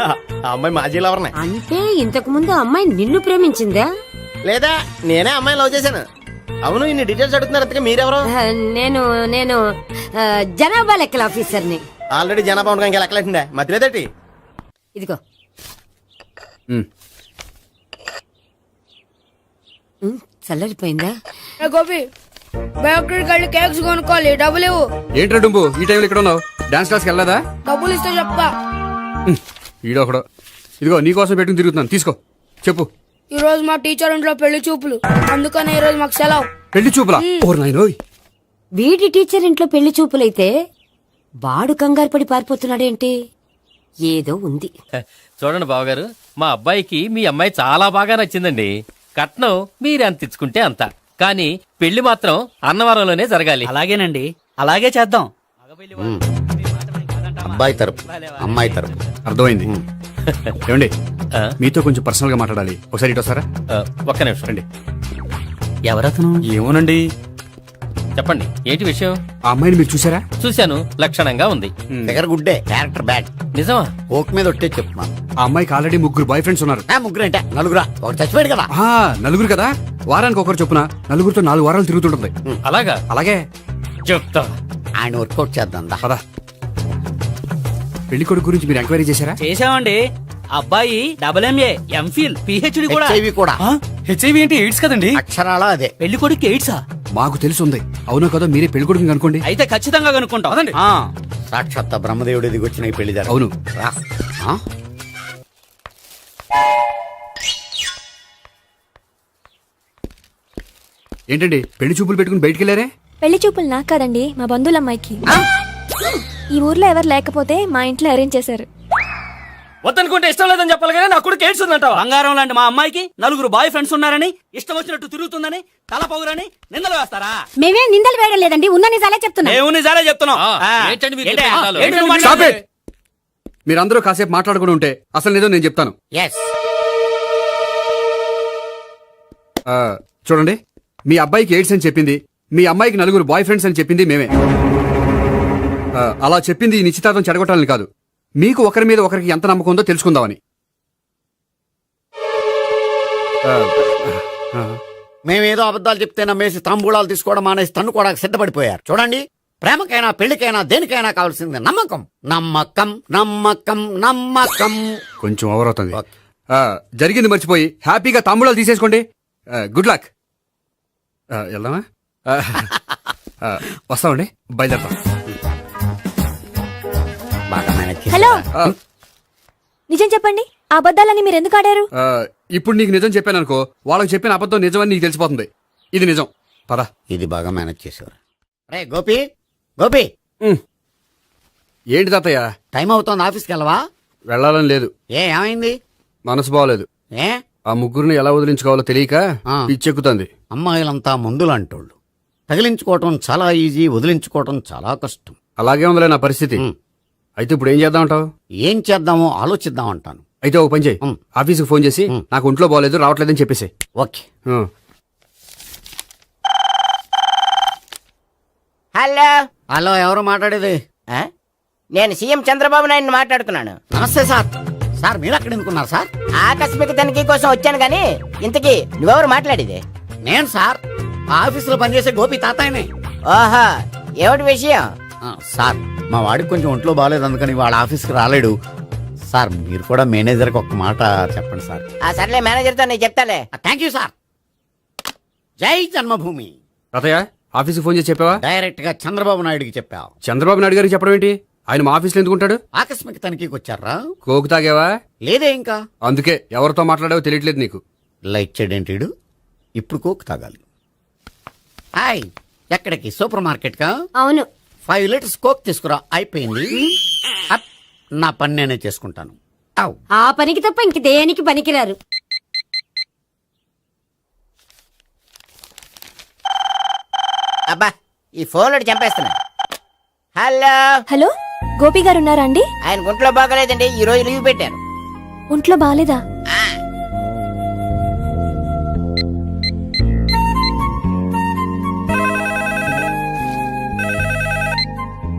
[SPEAKER 11] ఆ అమ్మాయి మాజీ లవర్నే.
[SPEAKER 2] అంటే ఇంతకు ముందు అమ్మాయి నిన్ను ప్రేమించిందా?
[SPEAKER 11] లేదా నేనే అమ్మాయి లవ్ చేశాను. అవును, ఇన్ని డీటెయిల్స్ అడుగుతున్నారు. అంతగా మీరెవరు?
[SPEAKER 2] నేను నేను జనాభా లెక్కల ఆఫీసర్ని.
[SPEAKER 11] ఆల్రెడీ జనాభా ఉండగా ఇంకా లెక్కలేటండే మధ్యలేదేటి.
[SPEAKER 2] ఇదిగో. చల్లరిపోయిందా?
[SPEAKER 4] గోపి, బయోక్రెడిట్ వెళ్ళి కేక్స్ కొనుక్కోవాలి, డబ్బులు ఇవ్వు.
[SPEAKER 1] ఏంట్రా డుంబు ఈ టైంలో ఇక్కడ ఉన్నావు? డాన్స్ క్లాస్కి వెళ్ళదా?
[SPEAKER 4] డబ్బులు ఇస్తే చెప్తా.
[SPEAKER 1] ఈడొకడు. ఇదిగో నీకోసం పెట్టుకుని తిరుగుతున్నాను, తీసుకో. చెప్పు.
[SPEAKER 4] ఈ రోజు మా టీచర్ ఇంట్లో పెళ్లి చూపులు, అందుకనే ఈ రోజు మాకు సెలవు.
[SPEAKER 1] పెళ్లి చూపులా? ఓర్ నాయనోయ్.
[SPEAKER 2] వీడి టీచర్ ఇంట్లో పెళ్లి చూపులైతే వాడు కంగారు పడి పారిపోతున్నాడేంటి? ఏదో ఉంది.
[SPEAKER 6] చూడండి బావగారు, మా అబ్బాయికి మీ అమ్మాయి చాలా బాగా నచ్చిందండి. కట్నం మీరు ఎంత ఇచ్చుకుంటే అంత. కానీ పెళ్లి మాత్రం అన్నవరంలోనే జరగాలి.
[SPEAKER 12] అలాగేనండి, అలాగే చేద్దాం.
[SPEAKER 3] అబ్బాయి తరపు అమ్మాయి తరపు.
[SPEAKER 1] అర్థమైంది. ఏమండి మీతో కొంచెం పర్సనల్ గా మాట్లాడాలి. ఒకసారి ఇటు వస్తారా?
[SPEAKER 6] ఒక్క నిమిషం
[SPEAKER 1] రండి.
[SPEAKER 12] ఎవరతను?
[SPEAKER 1] ఏమోనండి.
[SPEAKER 6] చెప్పండి, ఏంటి విషయం?
[SPEAKER 1] ఆ అమ్మాయిని మీరు చూసారా?
[SPEAKER 6] చూశాను, లక్షణంగా ఉంది.
[SPEAKER 3] ఫిగర్ గుడ్డే, క్యారెక్టర్ బ్యాడ్.
[SPEAKER 6] నిజమా?
[SPEAKER 3] ఓక్ మీద ఒట్టే చెప్తున్నాను.
[SPEAKER 1] ఆ అమ్మాయికి ఆల్రెడీ 3 బాయ్ ఫ్రెండ్స్ ఉన్నారు.
[SPEAKER 3] ముగ్గురు అంటే నలుగురా, ఒకటి చచ్చిపోయాడు కదా.
[SPEAKER 1] నలుగురు కదా, వారానికి ఒకరు చొప్పున నలుగురితో 4 వారాలు తిరుగుతుంటుంది.
[SPEAKER 6] అలాగా?
[SPEAKER 1] అలాగే
[SPEAKER 6] చెప్తా.
[SPEAKER 3] ఆయన వర్కౌట్ చేద్దాం దా.
[SPEAKER 1] పదా. పెళ్లి కొడుకు గురించి మీరు ఎంక్వైరీ చేశారా?
[SPEAKER 12] చేసామండి. అబ్బాయి MA, MPhil, PhD కూడా.
[SPEAKER 3] HIV కూడా.
[SPEAKER 12] హెచ్ఐవి అంటే ఎయిడ్స్ కదండి.
[SPEAKER 3] అక్షరాల అదే.
[SPEAKER 12] పెళ్లి కొడుకు ఎయిడ్సా?
[SPEAKER 1] మాకు తెలుసుంది. అవునో కదా, మీరే పెళ్లి కొడుకుని అనుకోండి.
[SPEAKER 12] అయితే ఖచ్చితంగా కనుక్కుంటాం. అదండి.
[SPEAKER 3] సాక్షాత్ బ్రహ్మదేవుడి దిగి వచ్చిన ఈ పెళ్లి జరగదు.
[SPEAKER 1] అవును.
[SPEAKER 3] రా. ఆ?
[SPEAKER 1] ఏంటండి పెళ్లి చూపులు పెట్టుకుని బయటికి వెళ్ళారే?
[SPEAKER 9] పెళ్లి చూపులు నాకు కాదండి, మా బంధువుల అమ్మాయికి. ఈ ఊర్లో ఎవరు లేకపోతే మా ఇంట్లో అరేంజ్ చేశారు.
[SPEAKER 12] వద్దనుకుంటే ఇష్టం లేదని చెప్పాలి కానీ నా కూడా ఎయిడ్స్ ఉందంట. బంగారం లాంటి మా అమ్మాయికి 4 బాయ్ ఫ్రెండ్స్ ఉన్నారని, ఇష్టం వచ్చినట్టు తిరుగుతుందని, తల పౌరని నిందలు వేస్తారా?
[SPEAKER 2] మేమే నిందలు వేయడం లేదండి, ఉన్న నిజాలే చెప్తున్నా.
[SPEAKER 12] మేము నిజాలే చెప్తున్నాం.
[SPEAKER 6] ఏంటండి మీరు
[SPEAKER 12] ఏంటి?
[SPEAKER 6] చెప్పే నిజాలు?
[SPEAKER 12] ఏంటి నువ్వు
[SPEAKER 1] Stop
[SPEAKER 12] మాట్లాడేది?
[SPEAKER 1] it! మీరందరూ కాసేపు మాట్లాడుకుని ఉంటే అసలు నిజం నేను చెప్తాను.
[SPEAKER 3] ఎస్.
[SPEAKER 1] చూడండి, మీ అబ్బాయికి ఎయిడ్స్ అని చెప్పింది, మీ అమ్మాయికి 4 బాయ్ ఫ్రెండ్స్ అని చెప్పింది మేమే. అలా చెప్పింది ఈ నిశ్చితార్థం చెడగొట్టాలని కాదు, మీకు ఒకరి మీద ఒకరికి ఎంత నమ్మకం ఉందో తెలుసుకుందామని.
[SPEAKER 3] మేమేదో అబద్ధాలు చెప్తే నమ్మేసి తాంబూలాలు తీసుకోవడం మానేసి తన్నుకోవడానికి సిద్ధపడిపోయారు. చూడండి, ప్రేమకైనా పెళ్లికైనా దేనికైనా కావాల్సింది నమ్మకం. నమ్మకం నమ్మకం నమ్మకం.
[SPEAKER 1] కొంచెం ఓవర్ అవుతుంది. జరిగింది మర్చిపోయి హ్యాపీగా తాంబూలాలు తీసేసుకోండి. Good luck. వెళ్దామా? వస్తామండి, బయలుదేరతాం.
[SPEAKER 3] బాగా మేనేజ్ చేశారా?
[SPEAKER 9] హలో, నిజం చెప్పండి, ఆ అబద్ధాలని మీరు ఎందుకు ఆడారు?
[SPEAKER 1] ఇప్పుడు నీకు నిజం చెప్పాను అనుకో, వాళ్ళకి చెప్పిన అబద్ధం నిజమని నీకు తెలిసిపోతుంది. ఇది నిజం. పద.
[SPEAKER 3] ఇది బాగా మేనేజ్ చేసేవారు. రే గోపి, గోపి,
[SPEAKER 1] ఏంటి తాతయ్య?
[SPEAKER 3] టైం అవుతోంది, ఆఫీస్కి వెళ్ళవా?
[SPEAKER 1] వెళ్ళాలని లేదు.
[SPEAKER 3] ఏమైంది?
[SPEAKER 1] మనసు బాగోలేదు.
[SPEAKER 3] ఏ
[SPEAKER 1] ఆ ముగ్గురిని ఎలా వదిలించుకోవాలో తెలియక పిచ్చెక్కుతుంది.
[SPEAKER 3] అమ్మాయిలంతా మందులాంటోళ్ళు. తగిలించుకోవటం చాలా ఈజీ, వదిలించుకోవటం చాలా కష్టం.
[SPEAKER 1] అలాగే ఉందిలే నా పరిస్థితి. అయితే ఇప్పుడు ఏం చేద్దామంటావు?
[SPEAKER 3] ఏం చేద్దామో ఆలోచిద్దాం అంటాను.
[SPEAKER 1] అయితే ఒక పని చేయి, ఆఫీస్కి ఫోన్ చేసి నాకు ఒంట్లో బాగోలేదు రావట్లేదని చెప్పేసి.
[SPEAKER 3] ఓకే.
[SPEAKER 5] హలో.
[SPEAKER 3] హలో, ఎవరు మాట్లాడేది?
[SPEAKER 5] నేను సీఎం చంద్రబాబు నాయుడు మాట్లాడుతున్నాను.
[SPEAKER 3] నమస్తే సార్. సార్ మీరు అక్కడ ఎందుకున్నారు సార్?
[SPEAKER 5] ఆకస్మిక తనిఖీ కోసం వచ్చాను గాని ఇంతకీ నువ్వెవరు మాట్లాడేది?
[SPEAKER 3] నేను సార్, ఆఫీసులో పనిచేసే గోపి తాతాయనే.
[SPEAKER 5] ఓహో, ఏమిటి విషయం?
[SPEAKER 3] సార్, మా వాడికి కొంచెం ఒంట్లో బాగాలేదు, అందుకని వాళ్ళ ఆఫీస్కి రాలేడు. సార్, మీరు కూడా మేనేజర్కి ఒక మాట చెప్పండి సార్.
[SPEAKER 5] సర్లే, మేనేజర్తో నేను చెప్తాలే.
[SPEAKER 3] Thank you sir. జై జన్మభూమి.
[SPEAKER 1] తాతయ్య, ఆఫీస్కి ఫోన్ చేసి చెప్పావా?
[SPEAKER 3] డైరెక్ట్ గా చంద్రబాబు నాయుడుకి చెప్పావు.
[SPEAKER 1] చంద్రబాబు నాయుడు గారికి చెప్పడం ఏంటి? ఆయన మా ఆఫీస్లో ఎందుకుంటాడు?
[SPEAKER 3] ఆకస్మిక తనిఖీకి వచ్చారా?
[SPEAKER 1] కోకు తాగావా?
[SPEAKER 3] లేదే ఇంకా.
[SPEAKER 1] అందుకే ఎవరితో మాట్లాడావో తెలియట్లేదు నీకు.
[SPEAKER 3] లైట్ చేయడేంటిడు? ఇప్పుడు కోక్ తాగాలి. హాయ్, ఎక్కడికి? సూపర్ మార్కెట్ కా?
[SPEAKER 2] అవును.
[SPEAKER 3] 5 లీటర్స్ కోక్ తీసుకురా. అయిపోయింది. అప్, నా పని నేనే చేసుకుంటాను. అవ్.
[SPEAKER 2] ఆ పనికి తప్ప ఇంక దేనికి పనికిరారు.
[SPEAKER 5] అబ్బా, ఈ ఫోన్ లో చంపేస్తున్నా. హలో.
[SPEAKER 9] హలో, గోపి గారు ఉన్నారా అండి?
[SPEAKER 5] ఆయన గుంట్లో బాగలేదండి, ఈ రోజు లీవ్ పెట్టారు.
[SPEAKER 9] ఒంట్లో బాలేదా?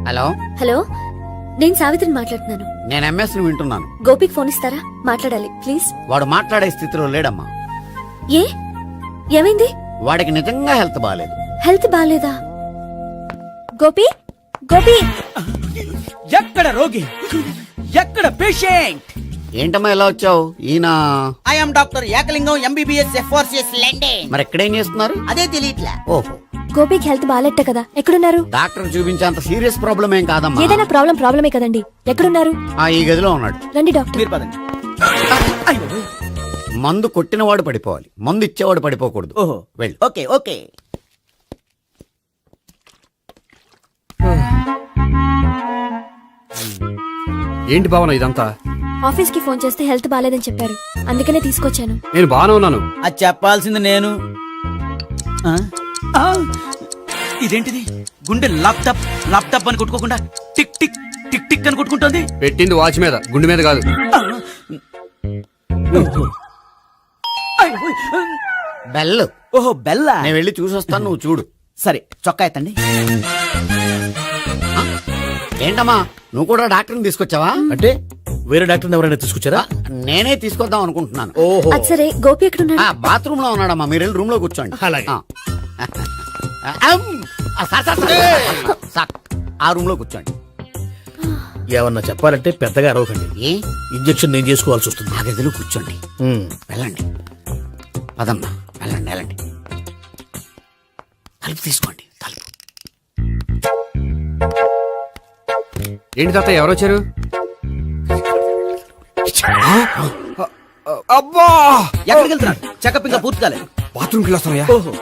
[SPEAKER 3] హలో.
[SPEAKER 9] హలో, నేను సావిత్రిని మాట్లాడుతున్నాను.
[SPEAKER 3] నేను ఎంఎస్ని వింటున్నాను.
[SPEAKER 9] గోపికి ఫోన్ ఇస్తారా? మాట్లాడాలి ప్లీజ్.
[SPEAKER 3] వాడు మాట్లాడే స్థితిలో లేడమ్మా.
[SPEAKER 9] ఏ, ఏమైంది?
[SPEAKER 3] వాడికి నిజంగా హెల్త్ బాగాలేదు.
[SPEAKER 9] హెల్త్ బాలేదా? గోపి, గోపి.
[SPEAKER 12] ఎక్కడ రోగి, ఎక్కడ పేషెంట్?
[SPEAKER 3] ఏంటమ్మా ఇలా వచ్చావు? ఈయన
[SPEAKER 5] I'm doctor Ekalingam MBBS FRCS London.
[SPEAKER 3] మరి ఎక్కడేం చేస్తున్నారు?
[SPEAKER 5] అదే తెలియట్లే.
[SPEAKER 3] ఓహో,
[SPEAKER 9] గోపికి హెల్త్ బాలేట కదా, ఎక్కడున్నారు?
[SPEAKER 3] డాక్టర్ చూపించేంత సీరియస్ ప్రాబ్లం ఏం కాదమ్మా.
[SPEAKER 9] ఏదైనా ప్రాబ్లమే కదండి, ఎక్కడున్నారు?
[SPEAKER 3] ఈ గదిలో ఉన్నాడు.
[SPEAKER 9] రండి డాక్టర్.
[SPEAKER 12] మీరు పదండి.
[SPEAKER 3] మందు కొట్టినవాడు పడిపోవాలి, మందు ఇచ్చేవాడు పడిపోకూడదు.
[SPEAKER 12] ఓహో,
[SPEAKER 3] వెళ్ళు.
[SPEAKER 5] Okay okay.
[SPEAKER 1] ఏంటి భావన ఇదంతా?
[SPEAKER 9] ఆఫీస్ కి ఫోన్ చేస్తే హెల్త్ బాలేదని చెప్పారు, అందుకనే తీసుకొచ్చాను.
[SPEAKER 1] నేను బాగానే ఉన్నాను.
[SPEAKER 12] అది చెప్పాల్సింది నేను. ఇదేంటిది గుండె లాప్టాప్ లాప్టాప్ అని కొట్టుకోకుండా టిక్ టిక్ టిక్ టిక్ అని కొట్టుకుంటుంది.
[SPEAKER 1] పెట్టింది వాచ్ మీద, గుండె మీద కాదు.
[SPEAKER 3] బెల్.
[SPEAKER 12] ఓహో బెల్లా.
[SPEAKER 3] నేను వెళ్ళి చూసొస్తాను, నువ్వు చూడు.
[SPEAKER 12] సరే చొక్కా ఎత్తండి.
[SPEAKER 3] ఏంటమ్మా నువ్వు కూడా డాక్టర్ని తీసుకొచ్చావా?
[SPEAKER 11] అంటే వేరే డాక్టర్ ఎవరైనా తీసుకొచ్చారా?
[SPEAKER 3] నేనే తీసుకొద్దాం అనుకుంటున్నాను.
[SPEAKER 11] ఓహో,
[SPEAKER 9] అది సరే గోపి ఎక్కడున్నాడు?
[SPEAKER 3] బాత్రూమ్ లో ఉన్నాడమ్మా, మీరు వెళ్ళి రూమ్ లో కూర్చోండి.
[SPEAKER 11] అలాగే.
[SPEAKER 3] సార్ ఆ రూమ్ లో కూర్చోండి.
[SPEAKER 11] ఏమన్నా చెప్పాలంటే పెద్దగా అరవకండి.
[SPEAKER 3] ఏ
[SPEAKER 11] ఇంజెక్షన్ నేను చేసుకోవాల్సి వస్తుంది.
[SPEAKER 3] ఆ గదిలో కూర్చోండి. వెళ్ళండి, పదమ్మా, వెళ్ళండి వెళ్ళండి. తలుపు తీసుకోండి, తలుపు.
[SPEAKER 1] ఏంటి తాత ఎవరు వచ్చారు? అబ్బా,
[SPEAKER 12] ఎక్కడికి వెళ్తున్నాడు? చెకప్ ఇంకా పూర్తి కాలేదు.
[SPEAKER 1] బాత్రూమ్కి వెళ్ళొస్తానయ్యా.
[SPEAKER 12] ఓహో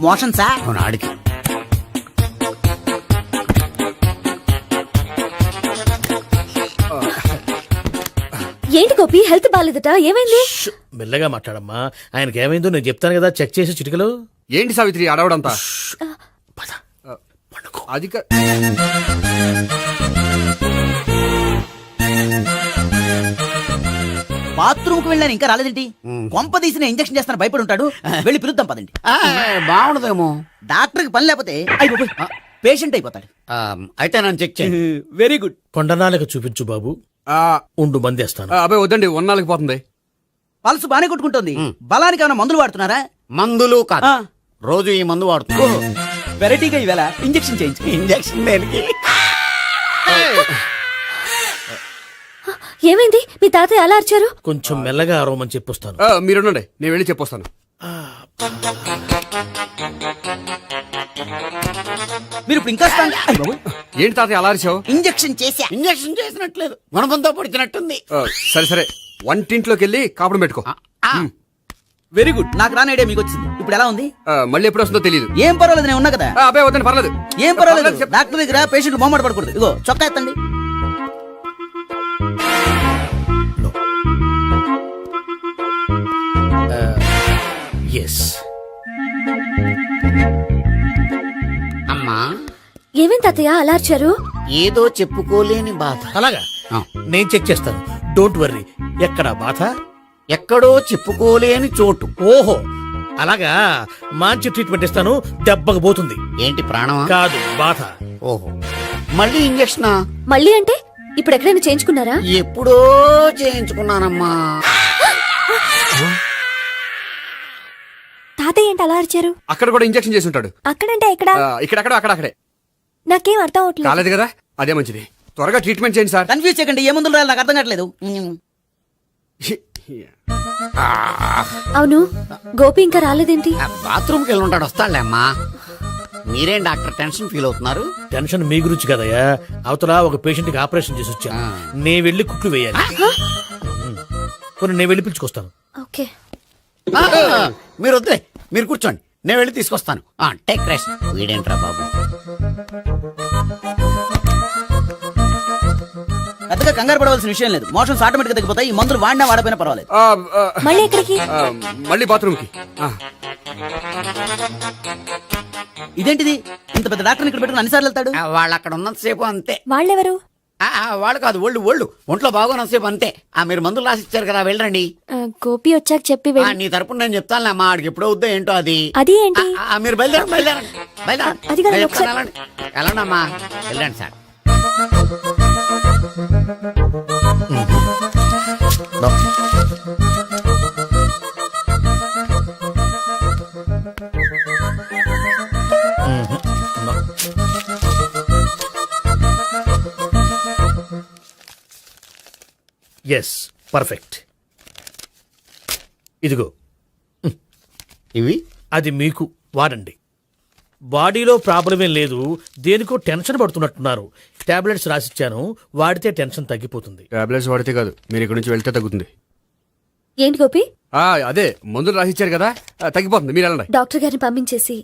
[SPEAKER 12] మోషన్ సార్.
[SPEAKER 3] అవును, ఆడికి.
[SPEAKER 9] ఏంటి గోపి, హెల్త్ బాగాలేదట, ఏమైంది?
[SPEAKER 11] మెల్లగా మాట్లాడమ్మా. ఆయనకి ఏమైందో నేను చెప్తాను కదా, చెక్ చేసి చిటికలు.
[SPEAKER 1] ఏంటి సావిత్రి అడవడంతా? అది
[SPEAKER 12] బాత్రూమ్ కు వెళ్ళాను ఇంకా రాలేదేంటి? కొంప తీసిన ఇంజక్షన్ చేస్తాను భయపడి ఉంటాడు. వెళ్ళి పిలుద్దాం పదండి.
[SPEAKER 3] బాగుండదేమో.
[SPEAKER 12] డాక్టర్ కి పని లేకపోతే పేషెంట్ అయిపోతాడు.
[SPEAKER 3] అయితే నన్ను చెక్ చేయండి.
[SPEAKER 12] Very good.
[SPEAKER 11] కొండనాలకు చూపించు బాబు. ఉండు మందేస్తాను.
[SPEAKER 1] అబ్బాయి వద్దండి, ఉన్నాళ్ళకి పోతుంది.
[SPEAKER 12] పల్స్ బానే కొట్టుకుంటుంది. బలానికి ఏమైనా మందులు వాడుతున్నారా?
[SPEAKER 3] మందులు కాదు, రోజు ఈ మందు వాడుతున్నా.
[SPEAKER 12] వెరైటీగా ఈవేళ ఇంజక్షన్ చేయించు.
[SPEAKER 3] ఇంజక్షన్ దేనికి?
[SPEAKER 9] ఏమైంది? మీ తాతయ్య అలా అరిచారు?
[SPEAKER 11] కొంచెం మెల్లగా అరవమని చెప్పొస్తాను.
[SPEAKER 1] మీరుండండి, నేను వెళ్ళి చెప్పొస్తాను.
[SPEAKER 12] మీరు ఇప్పుడు ఇంకా
[SPEAKER 1] ఏంటి తాతయ్య అలా అరిచావు?
[SPEAKER 12] ఇంజక్షన్ చేసా.
[SPEAKER 3] ఇంజక్షన్ చేసినట్లేదు, గుణపంతో పొడిచినట్టుంది.
[SPEAKER 1] సరే సరే, వంటింట్లోకి వెళ్ళి కాపుడు పెట్టుకో.
[SPEAKER 12] Very good. నాకు రాని ఐడియా మీకు వచ్చింది. ఇప్పుడు ఎలా ఉంది?
[SPEAKER 1] మళ్ళీ ఎప్పుడు వస్తుందో తెలియదు.
[SPEAKER 12] ఏం పర్వాలేదు, నేను ఉన్నా కదా.
[SPEAKER 1] అబ్బాయి వద్దండి, పర్లేదు.
[SPEAKER 12] ఏం పర్వాలేదు. డాక్టర్ దగ్గర పేషెంట్ మొహమాట పడకూడదు. ఇగో చొక్కా ఎత్తండి.
[SPEAKER 11] ఎస్.
[SPEAKER 3] అమ్మా,
[SPEAKER 9] ఏమేం తాతయ్య అలా అరిచారు?
[SPEAKER 3] ఏదో చెప్పుకోలేని బాధ.
[SPEAKER 11] అలాగా, నేను చెక్ చేస్తాను. Don't worry. ఎక్కడ బాధ?
[SPEAKER 3] ఎక్కడో చెప్పుకోలేని చోటు.
[SPEAKER 11] ఓహో, అలాగా. మంచి ట్రీట్మెంట్ ఇస్తాను, దెబ్బకు పోతుంది.
[SPEAKER 3] ఏంటి ప్రాణమా?
[SPEAKER 11] కాదు, బాధ.
[SPEAKER 3] ఓహో, మళ్ళీ ఇంజక్షనా?
[SPEAKER 9] మళ్ళీ అంటే ఇప్పుడు ఎక్కడైనా చేయించుకున్నారా?
[SPEAKER 3] ఎప్పుడో చేయించుకున్నానమ్మా.
[SPEAKER 9] తాతయ్య ఏంటి అలా అరిచారు?
[SPEAKER 1] అక్కడ కూడా ఇంజక్షన్ చేసి ఉంటాడు.
[SPEAKER 9] అక్కడంటే ఎక్కడ?
[SPEAKER 1] ఇక్కడక్కడ అక్కడే.
[SPEAKER 9] నాకేం అర్థం అవట్లేదు.
[SPEAKER 1] కాలేదు కదా, అదే మంచిది. త్వరగా ట్రీట్మెంట్ చేయండి సార్.
[SPEAKER 12] కన్ఫ్యూజ్ చేయకండి. ఏ మందులు రాయాలి నాకు అర్థం కావట్లేదు.
[SPEAKER 9] అవును, గోపి ఇంకా రాలేదేంటి?
[SPEAKER 3] బాత్రూమ్కి వెళ్ళి ఉంటాడు, వస్తాడులే అమ్మా. మీరేం డాక్టర్ టెన్షన్ ఫీల్ అవుతున్నారు?
[SPEAKER 11] టెన్షన్ మీ గురించి కదయ్యా. అవతల ఒక పేషెంట్ కి ఆపరేషన్ చేసి వచ్చా. నే వెళ్ళి కుట్లు వేయాలి. కొన్ని నేను వెళ్ళి పిలుచుకొస్తాను.
[SPEAKER 9] ఓకే.
[SPEAKER 3] మీరు వద్దులే, మీరు కూర్చోండి, నేను వెళ్ళి తీసుకొస్తాను. Take rest. వీడేంట్రా బాబు.
[SPEAKER 12] పెద్దగా కంగారు పడవలసిన విషయం లేదు. మోషన్స్ ఆటోమేటిక్ గా తగ్గిపోతాయి. ఈ మందులు వాడినా వాడపోయినా పర్వాలేదు.
[SPEAKER 9] మళ్ళీ ఎక్కడికి?
[SPEAKER 1] మళ్ళీ బాత్రూమ్కి.
[SPEAKER 12] ఇదేంటిది? ఇంత పెద్ద డాక్టర్ ఇక్కడ పెట్టుకుని అన్నిసార్లు వెళ్తాడు?
[SPEAKER 3] వాళ్ళు అక్కడ ఉన్నంతసేపు అంతే.
[SPEAKER 9] వాళ్ళెవరు?
[SPEAKER 3] వాళ్ళు కాదు, ఒంట్లో బాగోనంతసేపు అంతే. మీరు మందులు రాసి ఇచ్చారు కదా, వెళ్ళండి.
[SPEAKER 9] గోపి వచ్చాక చెప్పి
[SPEAKER 3] నీ తరపున నేను చెప్తానులే అమ్మా. ఆడికి ఎప్పుడు అవుద్దో ఏంటో అది.
[SPEAKER 9] అది ఏంటి?
[SPEAKER 3] మీరు బయలుదేరండి.
[SPEAKER 9] అది కాదు,
[SPEAKER 3] నేను
[SPEAKER 9] ఒకసారి-
[SPEAKER 3] చెప్తాను, వెళ్ళండి అమ్మా, వెళ్ళండి సార్.
[SPEAKER 11] Yes, perfect. ఇదిగో
[SPEAKER 3] ఇవి
[SPEAKER 11] అది మీకు వాడండి. బాడీలో ప్రాబ్లం ఏం లేదు, దేనికో టెన్షన్ పడుతున్నట్టున్నారు. టాబ్లెట్స్ రాసిచ్చాను, వాడితే టెన్షన్ తగ్గిపోతుంది.
[SPEAKER 1] టాబ్లెట్స్ వాడితే కాదు, మీరు ఇక్కడ నుంచి వెళ్తే తగ్గుతుంది.
[SPEAKER 9] ఏంటి గోపి?
[SPEAKER 1] అదే మందులు రాసిచ్చారు కదా, తగ్గిపోతుంది. మీరు వెళ్ళండి.
[SPEAKER 9] డాక్టర్ గారిని పంపించేసి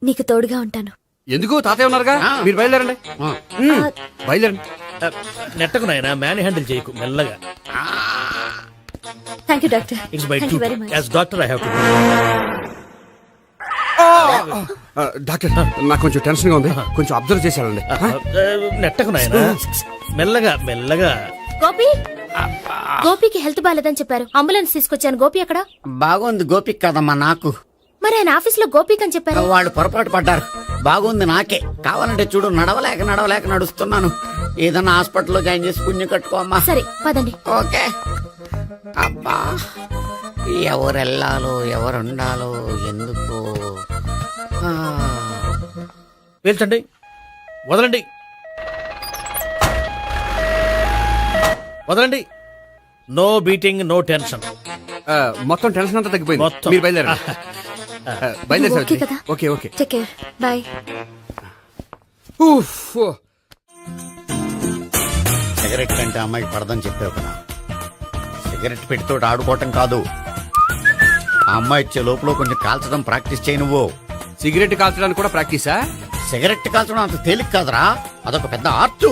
[SPEAKER 9] నీకు తోడుగా ఉంటాను.
[SPEAKER 1] ఎందుకు? తాతయ్య ఉన్నారుగా, మీరు బయలుదేరండి. బయలుదేరండి.
[SPEAKER 11] నెట్టకు నాయనా, మ్యాన్ హ్యాండిల్ చేయకు, మెల్లగా.
[SPEAKER 9] Thank you doctor.
[SPEAKER 11] It's my
[SPEAKER 9] Thank you very much.
[SPEAKER 11] As doctor I have to.
[SPEAKER 1] Doctor నాకు కొంచెం టెన్షన్ గా ఉంది, కొంచెం అబ్జర్వ్ చేసి వెళ్ళండి.
[SPEAKER 12] నెట్టకు నాయనా మెల్లగా మెల్లగా.
[SPEAKER 9] గోపి గోపికి హెల్త్ బాలేదని చెప్పారు, అంబులెన్స్ తీసుకొచ్చాను. గోపి అక్కడ?
[SPEAKER 3] బాగుంది గోపిక్ కదమ్మా నాకు.
[SPEAKER 9] మరి ఆయన ఆఫీస్ లో గోపిక్ అని చెప్పారు.
[SPEAKER 3] వాళ్ళు పొరపాటు పడ్డారు. బాగుంది నాకే. కావాలంటే చూడు, నడవలేక నడుస్తున్నాను. ఏదన్నా హాస్పిటల్లో జాయిన్ చేసి పుణ్యం కట్టుకోమ్మా.
[SPEAKER 9] సరే పదండి.
[SPEAKER 3] ఓకే. అబ్బా, ఎవరెళ్ళాలో ఎవరుండాలో ఎందుకు.
[SPEAKER 12] పేల్చండి, వదలండి, వదలండి. No beating, no tension.
[SPEAKER 1] మొత్తం టెన్షన్ అంతా తగ్గిపోయింది.
[SPEAKER 12] మొత్తం.
[SPEAKER 1] మీరు బయలుదేరండి. బయలుదేరి
[SPEAKER 9] ఓకే కదా?
[SPEAKER 1] Okay okay.
[SPEAKER 9] Take care, bye.
[SPEAKER 3] Cigarette కంటే అమ్మాయికి పడదని చెప్పావు కదా. సిగరెట్ పెట్టితో ఆడుకోవటం కాదు, ఆ అమ్మాయి ఇచ్చే లోపల కొంచెం కాల్చడం ప్రాక్టీస్ చేయి నువ్వు.
[SPEAKER 1] సిగరెట్ కాల్చడానికి కూడా ప్రాక్టీసా?
[SPEAKER 3] సిగరెట్ కాల్చడం అంత తేలిక కాదురా, అదొక పెద్ద ఆర్ట్.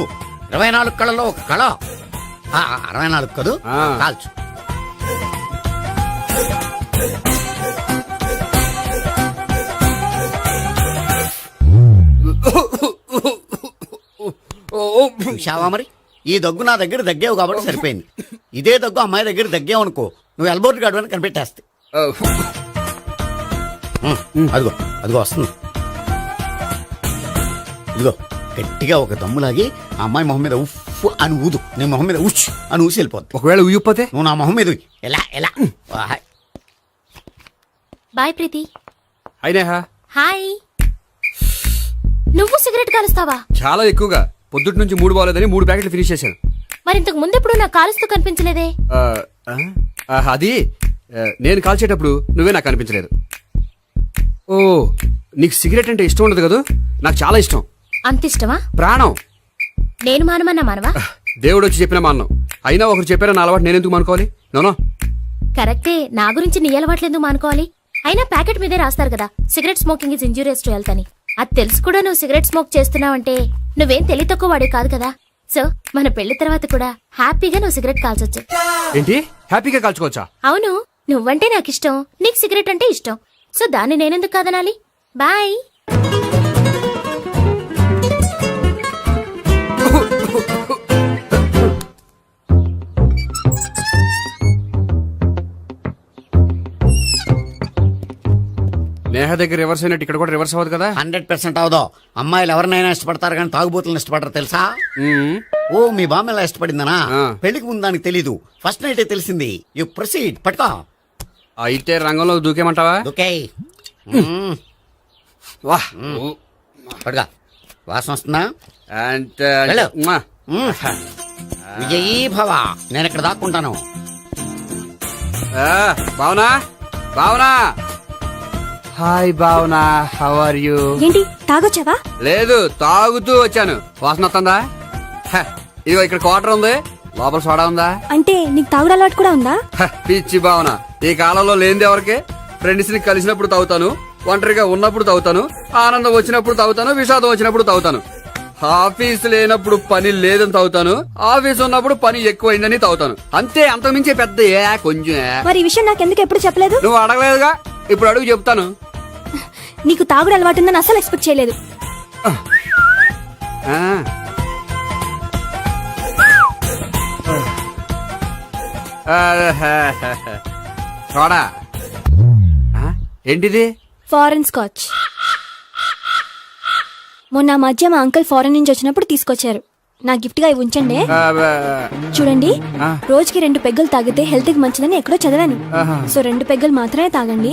[SPEAKER 3] 24 కళలో ఒక కళ. 64 కదూ, కాల్చు. చూశావా మరి, ఈ దగ్గు నా దగ్గర దగ్గేవు కాబట్టి సరిపోయింది. ఇదే దగ్గు అమ్మాయి దగ్గర దగ్గేవు అనుకో, నువ్వు ఎల్బోర్డ్ గాడు అని కనిపెట్టేస్తే. అదిగో అదిగో వస్తుంది. ఇదిగో గట్టిగా ఒక దమ్ములాగి ఆ అమ్మాయి మొహం మీద ఉఫ్ అని ఊదు, నీ మొహం మీద ఉచ్ అని ఊసి వెళ్ళిపోద్ది.
[SPEAKER 1] ఒకవేళ ఉయ్యిపోతే
[SPEAKER 3] నువ్వు నా మొహం మీద ఉయ్. ఎలా ఎలా.
[SPEAKER 9] బాయ్ ప్రీతి.
[SPEAKER 1] అయినా
[SPEAKER 9] హాయ్. నువ్వు సిగరెట్ కాలుస్తావా?
[SPEAKER 1] చాలా ఎక్కువగా. పొద్దుటి నుంచి 3 బాలేదని 3 ప్యాకెట్లు ఫినిష్ చేశాను.
[SPEAKER 9] మరి ఇంతకు ముందెప్పుడు నాకు కాలుస్తూ కనిపించలేదే?
[SPEAKER 1] అది నేను కాల్చేటప్పుడు నువ్వే నాకు అనిపించలేదు. ఓ, నీకు సిగరెట్ అంటే ఇష్టం ఉండదు కదా? నాకు చాలా ఇష్టం.
[SPEAKER 9] అంత ఇష్టమా?
[SPEAKER 1] ప్రాణం.
[SPEAKER 9] నేను మానమన్నా మానవా?
[SPEAKER 1] దేవుడు వచ్చి చెప్పిన మానం. అయినా ఒకరు చెప్పారా నా అలవాటు నేనెందుకు మానుకోవాలి? నోనో.
[SPEAKER 9] కరెక్టే, నా గురించి నీ అలవాట్లు ఎందుకు మానుకోవాలి? అయినా ప్యాకెట్ మీదే రాస్తారు కదా, cigarette smoking is injurious to health అని. అది తెలుసు కూడా నువ్వు సిగరెట్ స్మోక్ చేస్తున్నావంటే నువ్వేం తెలివి తక్కువ వాడే కాదు కదా. సో మన పెళ్లి తర్వాత కూడా హ్యాపీగా నువ్వు సిగరెట్ కాల్చొచ్చు.
[SPEAKER 1] ఏంటి, హ్యాపీగా కాల్చుకోవచ్చా?
[SPEAKER 9] అవును, నువ్వంటే నాకు ఇష్టం, నీకు సిగరెట్ అంటే ఇష్టం. సో దాన్ని నేనెందుకు కాదనాలి? బాయ్.
[SPEAKER 1] నేహ దగ్గర రివర్స్ అయినట్టు ఇక్కడ కూడా రివర్స్ అవ్వదు కదా?
[SPEAKER 3] 100% అవదో. అమ్మాయిలు ఎవరినైనా ఇష్టపడతారు కానీ తాగుబోతులను ఇష్టపడరు తెలుసా? ఓ, మీ బామ్మ ఎలా ఇష్టపడిందనా? పెళ్లికి ముందు దానికి తెలీదు, ఫస్ట్ నైటే తెలిసింది. You proceed. పట్టుకో.
[SPEAKER 1] అయితే రంగంలో దూకేమంటావా?
[SPEAKER 3] ఓకే.
[SPEAKER 1] వాహ్,
[SPEAKER 3] పట్టుగా. వాసన వస్తుందా?
[SPEAKER 1] వెళ్ళు.
[SPEAKER 3] విజయీ భవ. నేను ఇక్కడ దాక్కుంటాను.
[SPEAKER 1] Bhavana, Bhavana. Hi Bhavana, how are you?
[SPEAKER 9] ఏంటి తాగొచ్చావా?
[SPEAKER 1] లేదు, తాగుతూ వచ్చాను. వాసన వస్తుందా? ఇదిగో ఇక్కడ క్వార్టర్ ఉంది, లోపల సోడా ఉందా?
[SPEAKER 9] అంటే నీకు తాగుడు అలవాటు కూడా ఉందా?
[SPEAKER 1] పిచ్చి భావన, ఈ కాలంలో లేనిది ఎవరికి? ఫ్రెండ్స్ ని కలిసినప్పుడు తాగుతాను, ఒంటరిగా ఉన్నప్పుడు తాగుతాను, ఆనందం వచ్చినప్పుడు తాగుతాను, విషాదం వచ్చినప్పుడు తాగుతాను. ఆఫీస్ లేనప్పుడు పని లేదని తాగుతాను, ఆఫీస్ ఉన్నప్పుడు పని ఎక్కువైందని తాగుతాను. అంతే, అంతకుమించే పెద్ద కొంచెం.
[SPEAKER 9] మరి ఈ విషయం నాకెందుకు ఎప్పుడు చెప్పలేదు?
[SPEAKER 1] నువ్వు అడగలేదుగా, ఇప్పుడు అడుగు చెప్తాను.
[SPEAKER 9] నీకు తాగుడు అలవాటు ఉందని అసలు ఎక్స్పెక్ట్ చేయలేదు.
[SPEAKER 1] సోడా ఏంటిది?
[SPEAKER 9] Foreign scotch. మొన్న మధ్య మా అంకుల్ ఫారెన్ నుంచి వచ్చినప్పుడు తీసుకొచ్చారు. నా గిఫ్ట్ గా ఇవి ఉంచండి. చూడండి, రోజుకి 2 పెగ్గులు తాగితే హెల్త్ కి మంచిదని ఎక్కడో చదివాను. సో 2 పెగ్గులు మాత్రమే తాగండి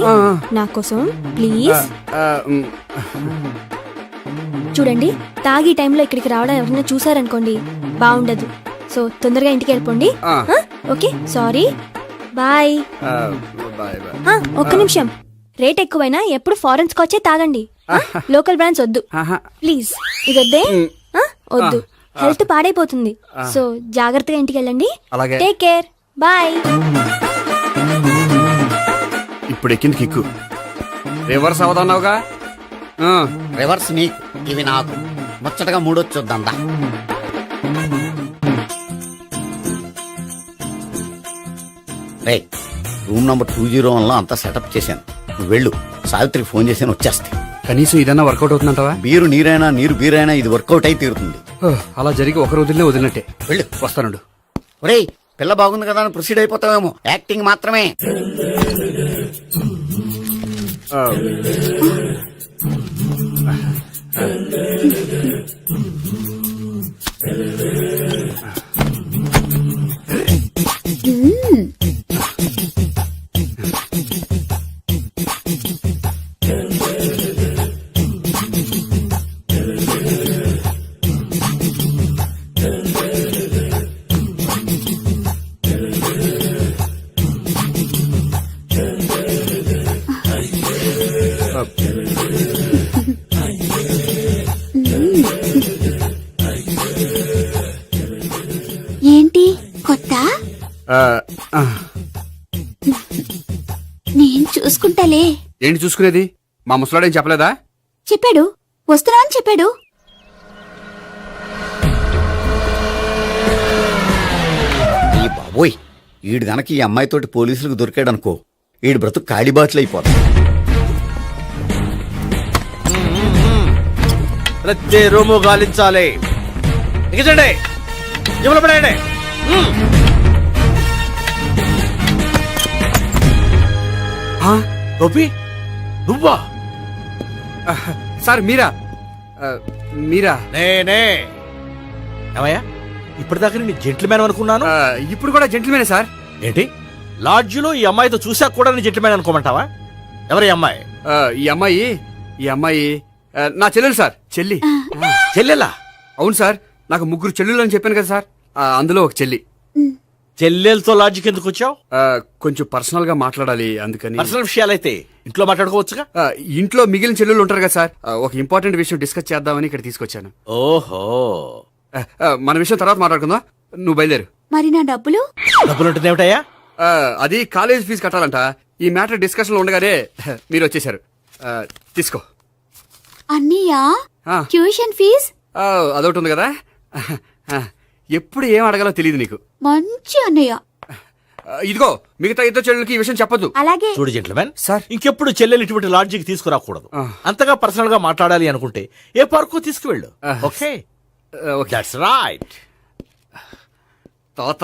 [SPEAKER 9] నా కోసం ప్లీజ్. చూడండి, తాగి టైంలో ఇక్కడికి రావడం ఎవరైనా చూసారనుకోండి బాగుండదు. సో తొందరగా ఇంటికి వెళ్ళిపోండి. Okay, sorry, bye. ఒక్క నిమిషం, రేట్ ఎక్కువైనా ఎప్పుడు ఫారెన్ స్కాచే తాగండి, లోకల్ బ్రాండ్స్ వద్దు ప్లీజ్. ఇది వద్దే, వద్దు, హెల్త్ పాడైపోతుంది. సో జాగ్రత్తగా ఇంటికి వెళ్ళండి. Take care, bye.
[SPEAKER 1] ఇప్పుడు ఎక్కింది కిక్కు. రివర్స్ అవదన్నావుగా?
[SPEAKER 3] రివర్స్ నీకు, ఇవి నాకు. ముచ్చటగా మూడొచ్చు చూద్దాం. రూమ్ నంబర్ 201 లో అంతా సెటప్ చేశాను. నువ్వు వెళ్ళు, సావిత్రికి ఫోన్ చేశాను, వచ్చేస్తే.
[SPEAKER 1] కనీసం ఇదన్నా వర్కౌట్ అవుతుందంటావా?
[SPEAKER 3] బీరు నీరైనా నీరు బీరైనా ఇది వర్కౌట్ అయి తీరుతుంది.
[SPEAKER 1] అలా జరిగి ఒక రోజులనే వదిలినట్టే.
[SPEAKER 3] వెళ్ళు.
[SPEAKER 1] వస్తానుండు.
[SPEAKER 3] ఒరేయ్ పిల్ల బాగుంది కదా అని ప్రొసీడ్ అయిపోతావేమో. యాక్టింగ్ మాత్రమే.
[SPEAKER 9] ఏంటి కొత్త? నేను చూసుకుంటాలే.
[SPEAKER 1] ఏంటి చూసుకునేది? మా ముసలాడేం చెప్పలేదా?
[SPEAKER 9] చెప్పాడు, వస్తున్నా అని చెప్పాడు.
[SPEAKER 3] ఈ బాబోయ్ ఈడు గనక ఈ అమ్మాయితోటి పోలీసులకు దొరికాడనుకో ఈడు బ్రతుకు కాళీబాట్లు అయిపోతాడు.
[SPEAKER 11] ప్రతి రూము గాలించాలి. ఎగచండి, జమల పడండి. గోపి నువ్వా?
[SPEAKER 1] సార్ మీరా? మీరా?
[SPEAKER 11] నేనే. ఏమయ్యా ఇప్పటిదాకా నేను జెంట్లమ్యాన్ అనుకున్నాను.
[SPEAKER 1] ఇప్పుడు కూడా జెంటిల్మేనే సార్.
[SPEAKER 11] ఏంటి లాడ్జిలో ఈ అమ్మాయితో చూసాక కూడా నేను జెంట్లమ్యాన్ అనుకోమంటావా? ఎవరి అమ్మాయి?
[SPEAKER 1] ఈ అమ్మాయి నా చెల్లెలు సార్. చెల్లి.
[SPEAKER 11] చెల్లెలా?
[SPEAKER 1] అవును సార్, నాకు 3 చెల్లెలు అని చెప్పాను కదా సార్, అందులో ఒక చెల్లి.
[SPEAKER 11] చెల్లెలతో లాడ్జికి ఎందుకు వచ్చావు?
[SPEAKER 1] కొంచెం పర్సనల్ గా మాట్లాడాలి అందుకని.
[SPEAKER 11] పర్సనల్ విషయాలైతే ఇంట్లో మాట్లాడుకోవచ్చుగా.
[SPEAKER 1] ఇంట్లో మిగిలిన చెల్లెలు ఉంటారు కదా సార్, ఒక ఇంపార్టెంట్ విషయం డిస్కస్ చేద్దామని ఇక్కడ తీసుకొచ్చాను.
[SPEAKER 11] ఓహో,
[SPEAKER 1] మన విషయం తర్వాత మాట్లాడుకుందాం, నువ్వు బయలుదేరు.
[SPEAKER 9] మరి నా డబ్బులు?
[SPEAKER 11] డబ్బులు ఉంటుందేమిటయ్యా?
[SPEAKER 1] అది కాలేజ్ ఫీజు కట్టాలంట. ఈ మ్యాటర్ డిస్కషన్ లో ఉండగానే మీరు వచ్చేసారు. తీసుకో.
[SPEAKER 9] అన్నయ్యా, ట్యూషన్ ఫీజ్?
[SPEAKER 1] అదొకటి ఉంది కదా. ఎప్పుడు ఏం అడగాలో తెలియదు నీకు.
[SPEAKER 9] మంచి అన్నయ్య.
[SPEAKER 1] ఇదిగో మిగతా ఇద్దరు చెల్లెలకి ఈ విషయం చెప్పొద్దు.
[SPEAKER 9] అలాగే.
[SPEAKER 11] చూడు జెంట్లమెన్
[SPEAKER 1] సార్,
[SPEAKER 11] ఇంకెప్పుడు చెల్లెలు ఇటువంటి లాడ్జికి తీసుకురాకూడదు. అంతగా పర్సనల్ గా మాట్లాడాలి అనుకుంటే ఏ పార్కు తీసుకువెళ్ళు. Okay, that's right.
[SPEAKER 1] తాత